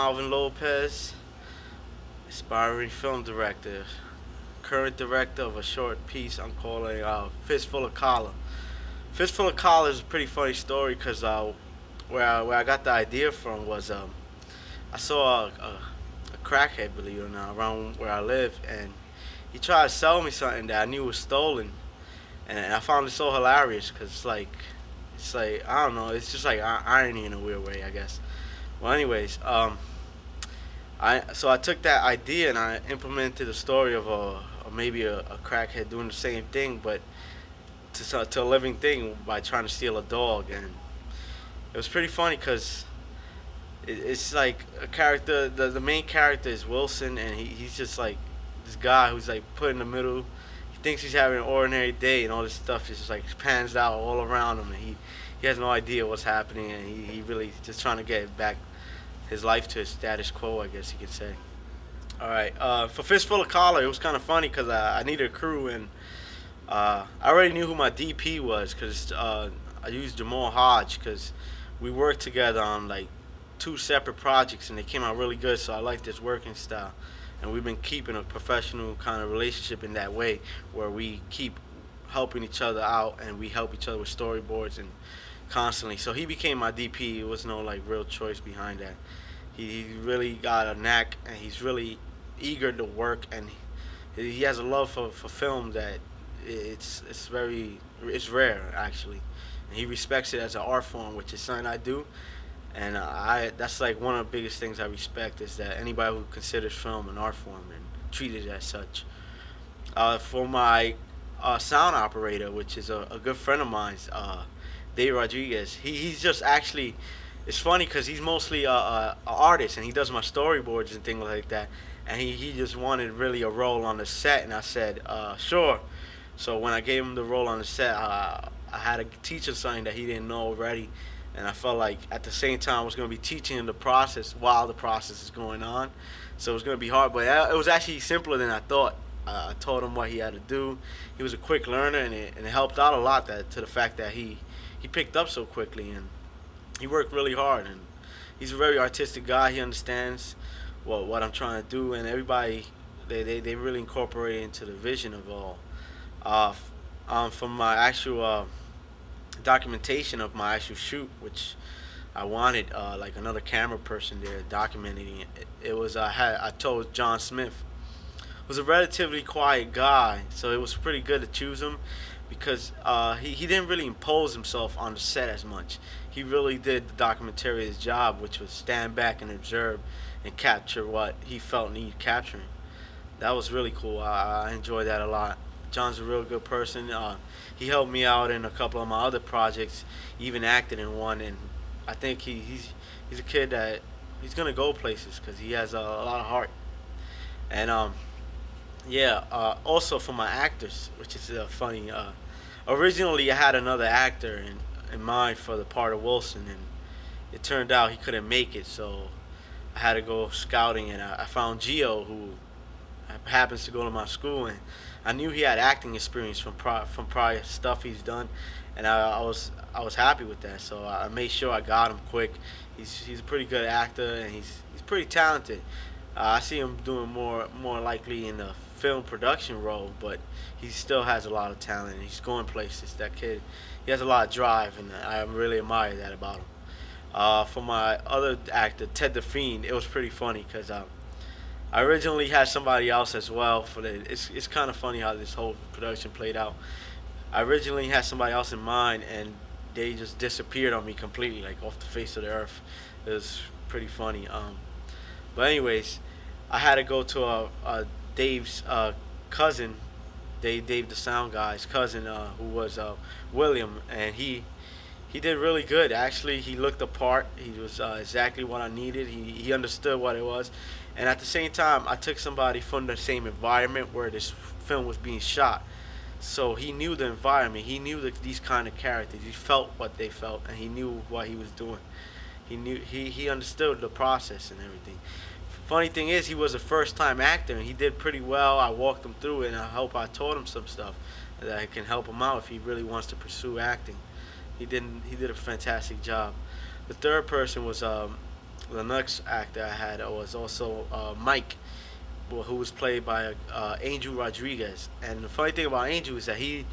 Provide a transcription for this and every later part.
Alvin Lopez, aspiring film director, current director of a short piece I'm calling Fistful of Collar. Fistful of Collar is a pretty funny story because where I got the idea from was I saw a crackhead, believe it or not, around where I live, and he tried to sell me something that I knew was stolen, and I found it so hilarious because it's like I don't know, it's just like irony in a weird way, I guess. Well, anyways, I took that idea and I implemented a story of maybe a crackhead doing the same thing, but to a living thing by trying to steal a dog, and it was pretty funny because it's like a character. The main character is Wilson, and he's just like this guy who's like put in the middle. He thinks he's having an ordinary day, and all this stuff just like pans out all around him, and he has no idea what's happening, and he really just trying to get back his life to his status quo, I guess you could say. All right, for Fistful of Collar, it was kind of funny because I needed a crew, and I already knew who my DP was because I used Jamal Hodge because we worked together on like two separate projects and they came out really good. So I liked his working style, and we've been keeping a professional kind of relationship in that way where we keep helping each other out and we help each other with storyboards and constantly. So he became my DP. It was no like real choice behind that. He really got a knack and he's really eager to work, and he has a love for film that it's rare actually, and he respects it as an art form, which is something I do, and I that's like one of the biggest things I respect is that anybody who considers film an art form and treat it as such. For my sound operator, which is a good friend of mine, Dave Rodriguez, he's just actually. It's funny because he's mostly a artist and he does my storyboards and things like that. And he just wanted really a role on the set, and I said, sure. So when I gave him the role on the set, I had to teach him something that he didn't know already. And I felt like at the same time I was going to be teaching him the process while the process is going on. So it was going to be hard, but it was actually simpler than I thought. I told him what he had to do. He was a quick learner, and it helped out a lot to the fact that he picked up so quickly, and he worked really hard, and he's a very artistic guy. He understands what I'm trying to do, and everybody they really incorporate into the vision of all. From my actual documentation of my actual shoot, which I wanted like another camera person there documenting it. It was I told John Smith, was a relatively quiet guy, so it was pretty good to choose him because he didn't really impose himself on the set as much. He really did the documentarian's job, which was stand back and observe and capture what he felt needed capturing. That was really cool. I enjoyed that a lot. John's a real good person. He helped me out in a couple of my other projects, even acted in one, and I think he's a kid that he's gonna go places because he has a lot of heart. And yeah, also for my actors, which is funny. Originally, I had another actor in mind for the part of Wilson, and it turned out he couldn't make it, so I had to go scouting, and I found Gio, who happens to go to my school, and I knew he had acting experience from prior stuff he's done, and I was happy with that, so I made sure I got him quick. He's a pretty good actor, and he's pretty talented. I see him doing more likely in the film production role, but he still has a lot of talent. He's going places. That kid, he has a lot of drive, and I really admire that about him. For my other actor, Ted the Fiend, it was pretty funny because I originally had somebody else as well. It's kind of funny how this whole production played out. I originally had somebody else in mind, and they just disappeared on me completely, like off the face of the earth. It was pretty funny. But anyways, I had to go to Dave's cousin, Dave the sound guy's cousin, who was William, and he did really good. Actually, he looked the part. He was exactly what I needed. He understood what it was, and at the same time, I took somebody from the same environment where this film was being shot. So he knew the environment. He knew these kind of characters. He felt what they felt, and he knew what he was doing. He understood the process and everything. Funny thing is, he was a first-time actor, and he did pretty well. I walked him through it, and I taught him some stuff that can help him out if he really wants to pursue acting. He did a fantastic job. The third person was the next actor I had was also Mike, who was played by Angel Rodriguez. And the funny thing about Angel is that he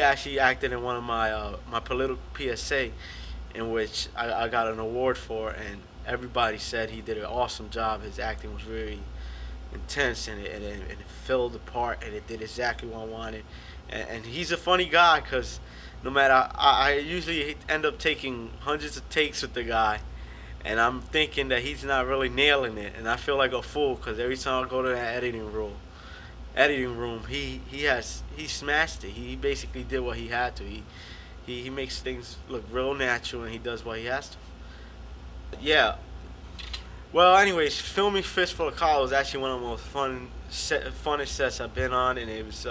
actually acted in one of my political PSA, in which I got an award for, and everybody said he did an awesome job. His acting was very intense, and it filled the part, and it did exactly what I wanted. And he's a funny guy, because no matter, I usually end up taking hundreds of takes with the guy, and I'm thinking that he's not really nailing it, and I feel like a fool, because every time I go to that editing room, he smashed it. He basically did what he had to. He makes things look real natural, and he does what he has to. Yeah. Well, anyways, filming Fistful of Collar was actually one of the most funnest sets I've been on, and it was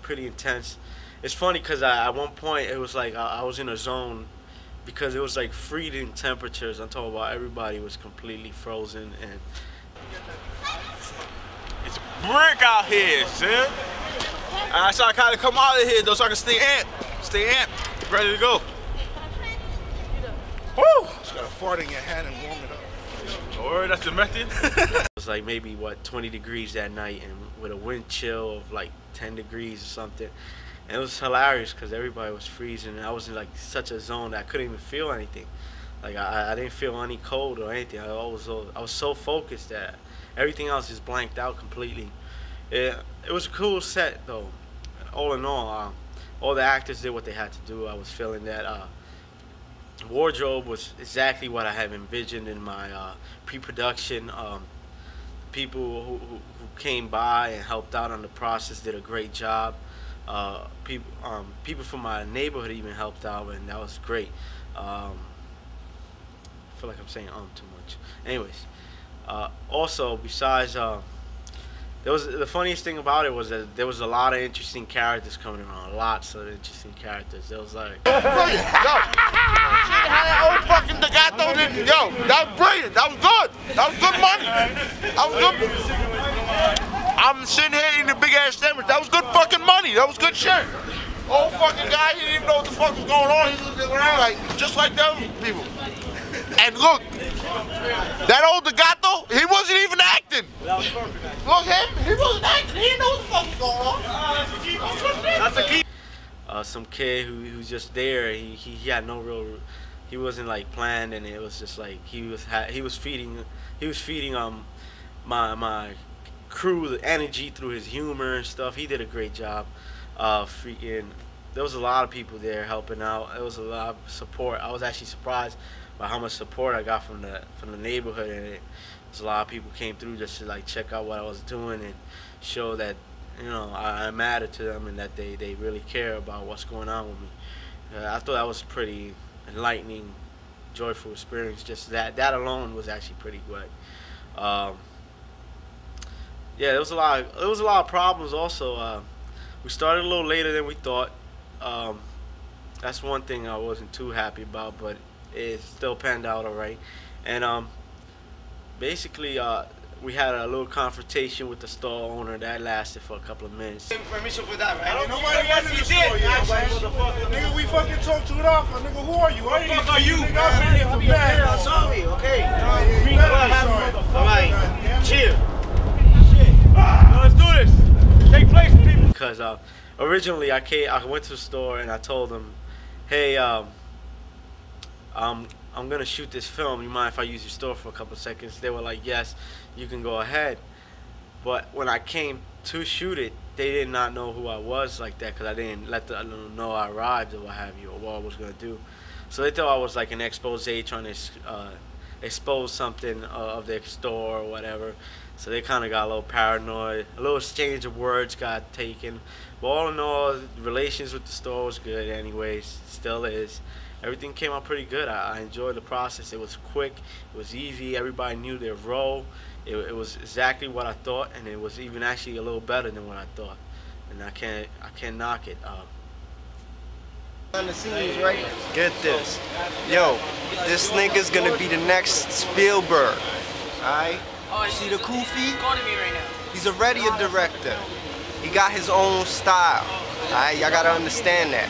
pretty intense. It's funny because at one point it was like I was in a zone, because it was like freezing temperatures. I'm talking about everybody was completely frozen, and it's brick out here, son. So I kind of come out of here though, so I can stay amped, ready to go. Woo! Just gotta fart in your hand and warm it up. Or that's the method. It was like maybe 20 degrees that night, and with a wind chill of like 10 degrees or something. And it was hilarious because everybody was freezing, and I was in like such a zone that I couldn't even feel anything. Like I didn't feel any cold or anything. I was so focused that everything else just blanked out completely. It was a cool set though. All in all the actors did what they had to do. I was feeling that wardrobe was exactly what I had envisioned in my pre-production. People who came by and helped out on the process did a great job. People from my neighborhood even helped out, and that was great. I feel like I'm saying too much. Anyways, also besides the funniest thing about it was that there was a lot of interesting characters coming around. Lots of interesting characters. There was like brilliant. Yo, that old fucking Degato did. Yo, that was brilliant. That was good. That was good money. That was good. I'm sitting here eating a big ass sandwich. That was good fucking money. That was good shit. Old fucking guy, he didn't even know what the fuck was going on. He was looking around like just like them people. And look, that old Degato, he wasn't even acting. Look, he wasn't acting. He didn't know what the fuck was going on. that's the key. Some kid who's just there. He had no real. He wasn't like planned, and it was just like he was feeding my crew the energy through his humor and stuff. He did a great job. There was a lot of people there helping out. There was a lot of support. I was actually surprised by how much support I got from the neighborhood, and it was a lot of people came through just to like check out what I was doing and show that, you know, I matter to them, and that they really care about what's going on with me. I thought that was a pretty enlightening, joyful experience. Just that alone was actually pretty good. Yeah, there was a lot of problems also. We started a little later than we thought. That's one thing I wasn't too happy about, but it still panned out all right. And basically, we had a little confrontation with the store owner that lasted for a couple of minutes. Permission for that, right? Nobody else in the store yet, nigga, we fucking talked you it off. Nigga, who are you? Who the fuck are you? Nigga, I'm here for bad. I'm sorry, okay? All right, chill. Let's do this. Take place, people. Because originally I went to the store and I told them, hey, I'm gonna shoot this film. You mind if I use your store for a couple of seconds? They were like, yes, you can go ahead. But when I came to shoot it, they did not know who I was like that, because I didn't let them know I arrived or what have you, or what I was gonna do. So they thought I was like an expose trying to expose something of their store or whatever. So they kind of got a little paranoid. A little exchange of words got taken. But all in all, relations with the store was good anyways. Still is. Everything came out pretty good. I enjoyed the process. It was quick. It was easy. Everybody knew their role. It was exactly what I thought, and it was even actually a little better than what I thought. And I can't knock it. On the scenes, right? Get this. Yo, this nigga's gonna be the next Spielberg. Alright? See the Kufi? He's already a director. He got his own style. Alright? Y'all gotta understand that.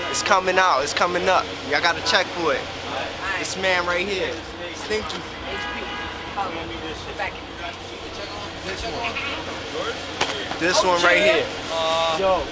It's coming out, it's coming up. Y'all gotta check for it. This man right here. Stinky. This one right here. Yo,